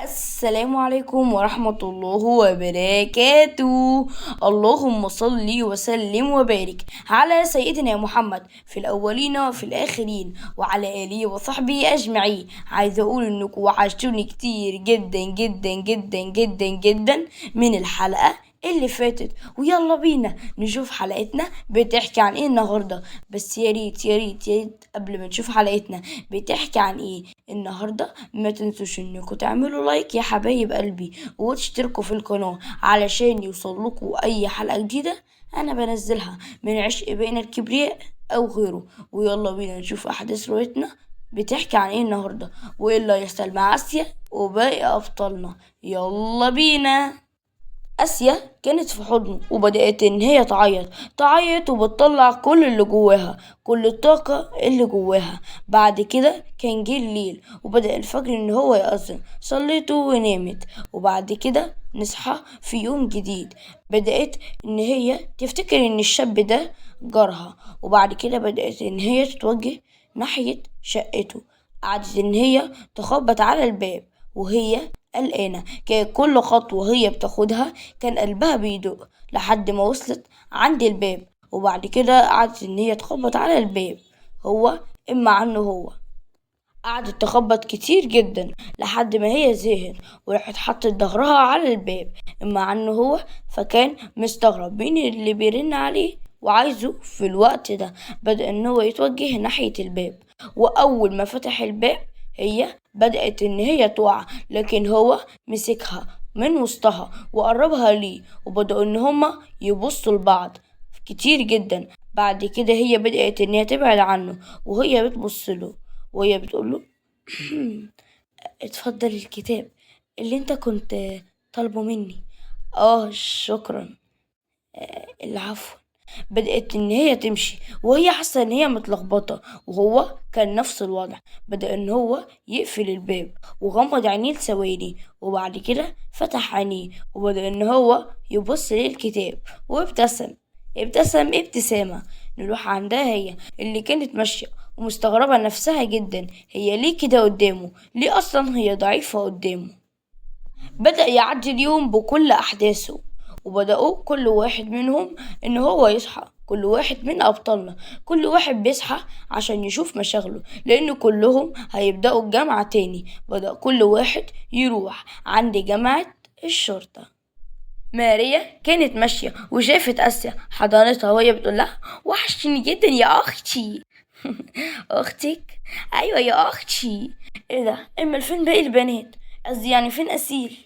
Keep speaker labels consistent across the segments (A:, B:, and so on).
A: السلام عليكم ورحمة الله وبركاته. اللهم صل وسلم وبارك على سيدنا محمد في الأولين وفي الآخرين وعلى آله وصحبه أجمعين. عايزة أقول إنكم وحشتوني كتير جدا جدا جدا جدا جدا من الحلقة اللي فاتت، ويلا بينا نشوف حلقتنا بتحكي عن ايه النهارده. بس يا ريت يا ريت يا ريت قبل ما نشوف حلقتنا بتحكي عن ايه النهارده ما تنسوش انكم تعملوا لايك يا حبايب قلبي، وتشتركوا في القناه علشان يوصلكوا اي حلقه جديده انا بنزلها من عشق بين الكبرياء او غيره. ويلا بينا نشوف احداث روايتنا بتحكي عن ايه النهارده، وايه اللي هيحصل مع اسيا وباقي ابطالنا. يلا بينا. آسيا كانت في حضنه وبدأت إن هي تعيط وبتطلع كل اللي جواها، كل الطاقة اللي جواها. بعد كده كان جه الليل وبدأ الفجر إن هو يأذن، صليته ونامت. وبعد كده نصحى في يوم جديد، بدأت إن هي تفتكر إن الشاب ده جارها. وبعد كده بدأت إن هي تتوجه ناحية شقته، قعدت إن هي تخبط على الباب وهي قلقانة. كانت كل خطوة هي بتاخدها كان قلبها بيدق لحد ما وصلت عند الباب. وبعد كده قعدت إن هي تخبط على الباب، هو إما عنه هو. قعدت تخبط كتير جدا لحد ما هي زهقت وراحت حطت ظهرها على الباب إما عنه هو. فكان مستغرب مين اللي بيرن عليه وعايزه في الوقت ده. بدأ إن هو يتوجه ناحية الباب، وأول ما فتح الباب هي بدأت إن هي تقع، لكن هو مسكها من وسطها وقربها ليه، وبدأوا إن هما يبصوا لبعض كتير جدا. بعد كده هي بدأت إن هي تبعد عنه وهي بتبص له وهي بتقوله اتفضل الكتاب اللي انت كنت طالبه مني. شكرا. العفو. بدأت إن هي تمشي وهي حاسة إن هي متلخبطة، وهو كان نفس الوضع. بدأ إن هو يقفل الباب وغمض عينيه لثواني، وبعد كده فتح عينيه وبدأ إن هو يبص للكتاب وابتسم. ابتسامة. نروح عندها هي اللي كانت ماشية ومستغربة نفسها جدا، هي ليه كده قدامه؟ ليه أصلا هي ضعيفة قدامه؟ بدأ يعدي اليوم بكل أحداثه، وبدأوا كل واحد منهم إن هو يصحى. كل واحد من أبطالنا كل واحد بيصحى عشان يشوف مشاغله، لأن كلهم هيبدأوا الجامعة تاني. بدأ كل واحد يروح عند جامعة الشرطة. ماريا كانت ماشية وشافت آسيا، حضنتها وهي بتقول لها وحشتني جدا يا أختي. أختك؟ أيوة يا أختي. إيه ده؟ أمال فين باقي البنات؟ قصدي يعني فين أسيل؟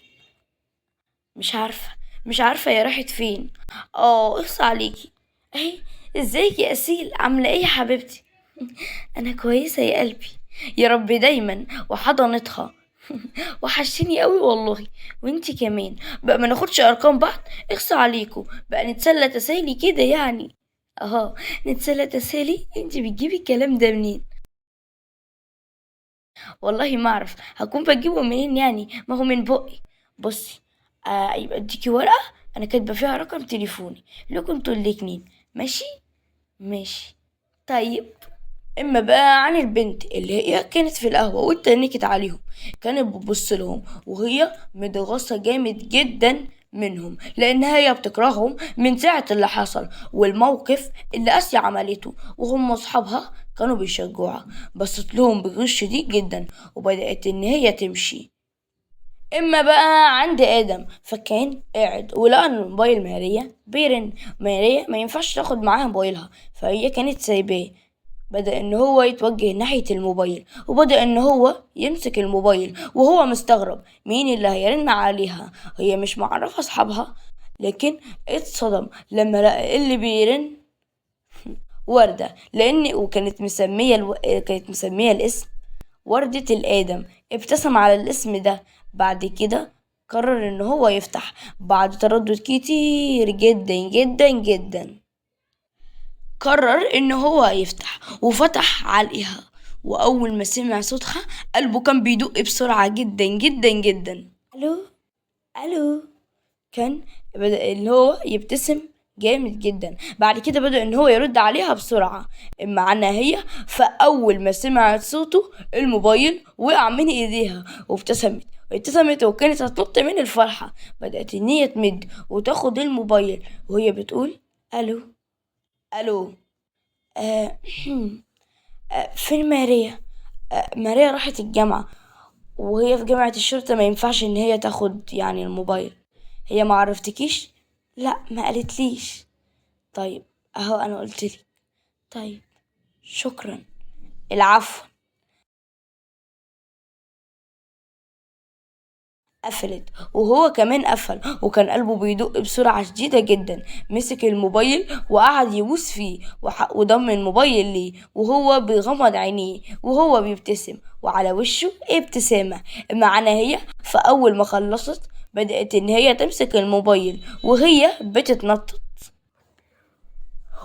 A: مش عارفة، مش عارفة هي راحت فين. اخصى عليكي اهي. ازيك يا أسيل، عاملة ايه يا حبيبتي؟ أنا كويسة يا قلبي، يا رب دايما. وحضنتها. وحشتني قوي والله، وانتي كمان. بقى ما ناخدش ارقام بعض؟ اخصى عليكم بقى، نتسلى تسالي كده يعني. اه، نتسلى تسالي؟ انتي بتجيبي الكلام ده منين؟ والله ما اعرف، هكون بجيبه منين يعني؟ ما هو من بقي. بصي، يبقى اديكي ورقة انا كاتبة فيها رقم تليفوني لكم انتوا الاتنين، ماشي؟ ماشي. طيب. اما بقى عن البنت اللي هي كانت في القهوة واتنكت عليهم، كانت بتبص لهم وهي متغاظة جامد جدا منهم، لانها هي بتكرههم من ساعة اللي حصل والموقف اللي آسيا عملته. وهم اصحابها كانوا بيشجعوها، بصت لهم بغش شديد جدا وبدأت ان هي تمشي. اما بقى عند ادم، فكان قاعد ولقى ان موبايل ماريا بيرن. ماريا ما ينفعش تاخد معاها موبايلها، فهي كانت سايباه. بدأ إن هو يتوجه ناحية الموبايل وبدأ إن هو يمسك الموبايل وهو مستغرب مين اللي هيرن عليها. هي مش معرفة أصحابها، لكن اتصدم لما لقى اللي بيرن وردة، لأن كانت مسمية الاسم وردة الآدم. ابتسم على الاسم ده. بعد كده قرر إن هو يفتح بعد تردد كتير جدا جدا جدا. قرر ان هو يفتح وفتح عليها، واول ما سمع صوتها قلبه كان بيدق بسرعة جدا جدا جدا. الو، الو. كان بدأ ان هو يبتسم جامد جدا. بعد كده بدأ ان هو يرد عليها بسرعة معنا هي. فاول ما سمعت صوته الموبايل وقع من ايديها وابتسمت ابتسمت وكانت هتنط من الفرحة. بدأت إن هي تمد وتاخد الموبايل وهي بتقول: ألو، ألو، آه فين ماريا؟ ماريا راحت الجامعة، وهي في جامعة الشرطة ما ينفعش إن هي تاخد يعني الموبايل. هي ما عرفتكيش؟ لا، ما قالتليش. طيب، أهو أنا قلتلك. طيب، شكرا. العفو. قفلت وهو كمان قفل، وكان قلبه بيدق بسرعة شديدة جدا. مسك الموبايل وقعد يبوس فيه وضم الموبايل ليه وهو بيغمض عينيه وهو بيبتسم وعلى وشه ابتسامة. معانا هي فأول ما خلصت بدأت إن هي تمسك الموبايل وهي بتتنطط.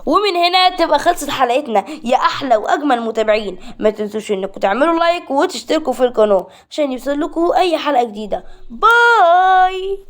A: ومن هنا تبقى خلصت حلقتنا يا احلى واجمل متابعين. ما تنسوش انكم تعملوا لايك وتشتركوا في القناة عشان يوصلكوا اي حلقة جديدة. باي.